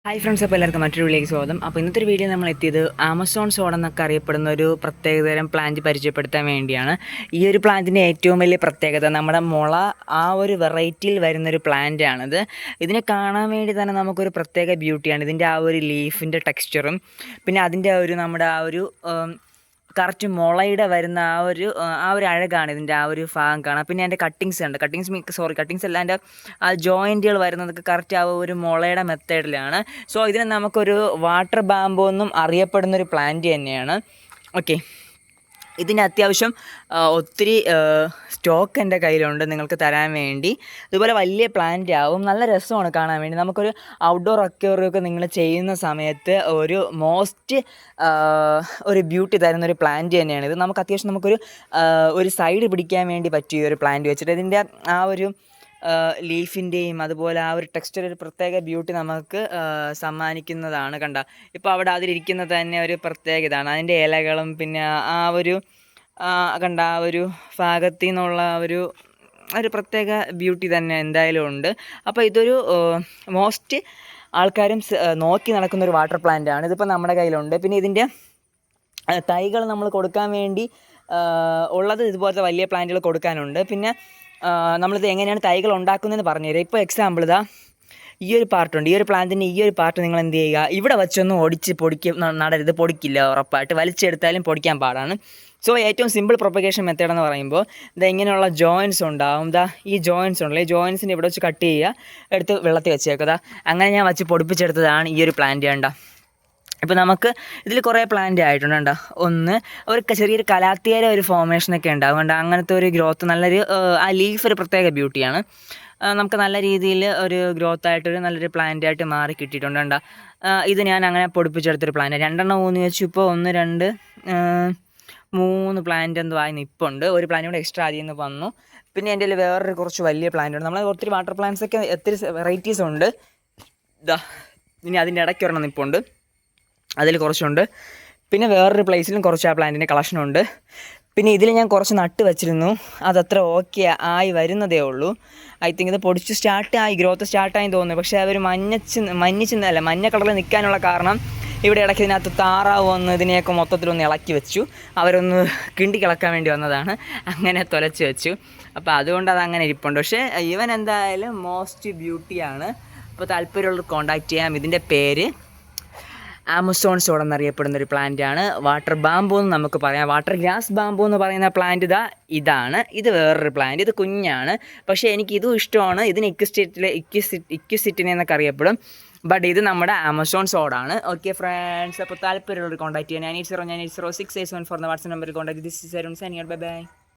Hi friends, അപ്പോൾ എല്ലാവർക്കും മറ്റൊരു വീഡിയോയിലേക്ക് സ്വാഗതം. അപ്പോൾ ഇന്നത്തെ ഒരു വീഡിയോ നമ്മൾ എത്തിയത് ആമസോൺ സോഡ് എന്നൊക്കെ അറിയപ്പെടുന്ന ഒരു പ്രത്യേകതരം പ്ലാന്റ് പരിചയപ്പെടുത്താൻ വേണ്ടിയാണ്. ഈ ഒരു പ്ലാന്റിൻ്റെ ഏറ്റവും വലിയ പ്രത്യേകത നമ്മുടെ മുള ആ ഒരു വെറൈറ്റിയിൽ വരുന്നൊരു പ്ലാന്റാണിത്. ഇതിനെ കാണാൻ വേണ്ടി തന്നെ നമുക്കൊരു പ്രത്യേക ബ്യൂട്ടിയാണ്. ഇതിൻ്റെ ആ ഒരു ലീഫിൻ്റെ ടെക്സ്ചറും പിന്നെ അതിൻ്റെ നമ്മുടെ ആ ഒരു കറക്റ്റ് മുളയുടെ വരുന്ന ആ ഒരു അഴകാണ് ഇതിൻ്റെ ആ ഒരു ഭാഗം കാണാം. പിന്നെ അതിൻ്റെ കട്ടിങ്സ് ഉണ്ട്, കട്ടിങ്സ് അല്ല, അതിൻ്റെ ആ ജോയിൻറ്റുകൾ വരുന്നതൊക്കെ കറക്റ്റ് ആ ഒരു മുളയുടെ മെത്തേഡിലാണ്. സോ ഇതിനെ നമുക്കൊരു വാട്ടർ ബാമ്പോ എന്നും അറിയപ്പെടുന്നൊരു പ്ലാന്റ് തന്നെയാണ്. ഓക്കെ, ഇതിന് അത്യാവശ്യം ഒത്തിരി സ്റ്റോക്ക് എൻ്റെ കയ്യിലുണ്ട് നിങ്ങൾക്ക് തരാൻ വേണ്ടി. ഇതുപോലെ വലിയ പ്ലാന്റ് ആവും, നല്ല രസമാണ് കാണാൻ വേണ്ടി. നമുക്കൊരു ഔട്ട്ഡോർ അക്വേറിയമൊക്കെ നിങ്ങൾ ചെയ്യുന്ന സമയത്ത് ഒരു ബ്യൂട്ടി തരുന്നൊരു പ്ലാന്റ് തന്നെയാണ് ഇത്. നമുക്ക് അത്യാവശ്യം ഒരു സൈഡ് പിടിക്കാൻ വേണ്ടി പറ്റിയ ഒരു പ്ലാന്റ് വെച്ചിട്ട് ഇതിൻ്റെ ആ ഒരു ലീഫിൻ്റെയും അതുപോലെ ആ ഒരു ടെക്സ്ചർ ഒരു പ്രത്യേക ബ്യൂട്ടി നമുക്ക് സമ്മാനിക്കുന്നതാണ്. ഇപ്പോൾ അവിടെ അതിലിരിക്കുന്നത് തന്നെ ഒരു പ്രത്യേക ഇതാണ്. അതിൻ്റെ ഇലകളും പിന്നെ ആ ഒരു ഭാഗത്തു നിന്നുള്ള ഒരു പ്രത്യേക ബ്യൂട്ടി തന്നെ എന്തായാലും ഉണ്ട്. അപ്പോൾ ഇതൊരു മോസ്റ്റ് ആൾക്കാരും നോക്കി നടക്കുന്നൊരു വാട്ടർ പ്ലാന്റാണ്. ഇതിപ്പോൾ നമ്മുടെ കയ്യിലുണ്ട്. പിന്നെ ഇതിൻ്റെ തൈകൾ നമ്മൾ കൊടുക്കാൻ വേണ്ടി ഉള്ളത് ഇതുപോലത്തെ വലിയ പ്ലാന്റുകൾ കൊടുക്കാനുണ്ട്. പിന്നെ നമ്മളിത് എങ്ങനെയാണ് തൈകൾ ഉണ്ടാക്കുന്നതെന്ന് പറഞ്ഞുതരാം. ഇപ്പോൾ എക്സാമ്പിൾ ഈ ഒരു പാർട്ടുണ്ട്. ഈ ഒരു പ്ലാന്റിൻ്റെ ഈ ഒരു പാർട്ട് നിങ്ങൾ എന്ത് ചെയ്യുക, ഇവിടെ വെച്ചൊന്നും നടരുത്, പൊടിക്കില്ല ഉറപ്പായിട്ട്. വലിച്ചെടുത്താലും പൊടിക്കാൻ പാടാണ്. സോ ഏറ്റവും സിമ്പിൾ പ്രൊപ്പഗേഷൻ മെത്തേഡ് എന്ന് പറയുമ്പോൾ ഇങ്ങനെയുള്ള ജോയിൻറ്റ്സ് ഉണ്ടാവും. ഈ ജോയിൻറ്റ്സ് ഉണ്ടല്ലോ, ഈ ജോയിൻറ്റ്സിന് ഇവിടെ വെച്ച് കട്ട് ചെയ്യുക, എടുത്ത് വെള്ളത്തിൽ വെച്ചേക്കുക. അങ്ങനെ ഞാൻ വെച്ച് പൊടിപ്പിച്ചെടുത്തതാണ് ഈ ഒരു പ്ലാന്റ്. ഇപ്പോൾ നമുക്ക് ഇതിൽ കുറേ പ്ലാന്റ് ആയിട്ടുണ്ട്. ഒരു ചെറിയൊരു കലാത്തിയുടെ ഒരു ഫോർമേഷനൊക്കെ ഉണ്ടാവും. അങ്ങനത്തെ ഒരു ഗ്രോത്ത്, നല്ലൊരു ആ ലീഫ് ഒരു പ്രത്യേക ബ്യൂട്ടിയാണ്. നമുക്ക് നല്ല രീതിയിൽ ഒരു ഗ്രോത്ത് ആയിട്ടൊരു നല്ലൊരു പ്ലാന്റായിട്ട് മാറി കിട്ടിയിട്ടുണ്ട്. ഇത് ഞാൻ അങ്ങനെ പൊടിപ്പിച്ചെടുത്തൊരു പ്ലാന്റ്. 2 ഊന്നി വെച്ചു. ഇപ്പോൾ 1 2 3 പ്ലാന്റ് എന്തോ ആയി നിൽപ്പുണ്ട്. ഒരു പ്ലാന്റ് കൂടെ എക്സ്ട്രാ അതിൽ നിന്ന് വന്നു. പിന്നെ എൻ്റെ കയ്യിൽ വേറൊരു കുറച്ച് വലിയ പ്ലാന്റ് ഉണ്ട്. നമ്മൾ ഒത്തിരി വാട്ടർ പ്ലാന്റ്സൊക്കെ ഒത്തിരി വെറൈറ്റീസ് ഉണ്ട്. ഇനി അതിൻ്റെ ഇടയ്ക്ക് ഒരെണ്ണം നിൽപ്പുണ്ട്, അതിൽ കുറച്ചുണ്ട്. പിന്നെ വേറൊരു പ്ലേസിലും കുറച്ച് ആ പ്ലാന്റിൻ്റെ കളക്ഷനുണ്ട്. പിന്നെ ഇതിൽ ഞാൻ കുറച്ച് നട്ട് വെച്ചിരുന്നു, അതത്ര ഓക്കെ ആയി വരുന്നതേ ഉള്ളൂ. ഐ തിങ്ക് ഇത് പൊടിച്ച് ഗ്രോത്ത് സ്റ്റാർട്ടായി തോന്നുന്നു. പക്ഷേ അതൊരു മഞ്ഞ കളറിൽ നിൽക്കാനുള്ള കാരണം ഇവിടെ ഇടയ്ക്ക് ഇതിനകത്ത് താറാവ് വന്ന് ഇതിനെയൊക്കെ മൊത്തത്തിലൊന്ന് ഇളക്കി വെച്ചു. അവരൊന്ന് കിണ്ടി കിളക്കാൻ വേണ്ടി വന്നതാണ്, അങ്ങനെ തൊലച്ച് വെച്ചു. അപ്പോൾ അതുകൊണ്ട് അതങ്ങനെ ഇരിപ്പുണ്ട്. പക്ഷേ ഇവൻ എന്തായാലും മോസ്റ്റ് ബ്യൂട്ടിയാണ്. അപ്പോൾ താല്പര്യമുള്ളവർ കോൺടാക്റ്റ് ചെയ്യാം. ഇതിൻ്റെ പേര് ആമസോൺ സോഡ് എന്നറിയപ്പെടുന്നൊരു പ്ലാന്റാണ്. വാട്ടർ ബാമ്പോ എന്ന് നമുക്ക് പറയാം. വാട്ടർ ഗ്രാസ് ബാമ്പോ എന്ന് പറയുന്ന പ്ലാന്റ് ഇതാണ്. ഇത് വേറൊരു പ്ലാന്റ്, ഇത് കുഞ്ഞാണ്. പക്ഷേ എനിക്ക് ഇതും ഇഷ്ടമാണ്. ഇതിന് ഇക്വിസിറ്റിനെ എന്നൊക്കെ അറിയപ്പെടും. ബട്ട് ഇത് നമ്മുടെ ആമസോൺ സോഡാണ്. ഓക്കെ ഫ്രണ്ട്സ്, അപ്പോൾ താല്പര്യമുള്ളവർ കോൺടാക്ട് ചെയ്യാം. 980 687 4 വാട്സ്ആപ്പ് നമ്പറിൽ contact. This is Arun signing out. Bye bye.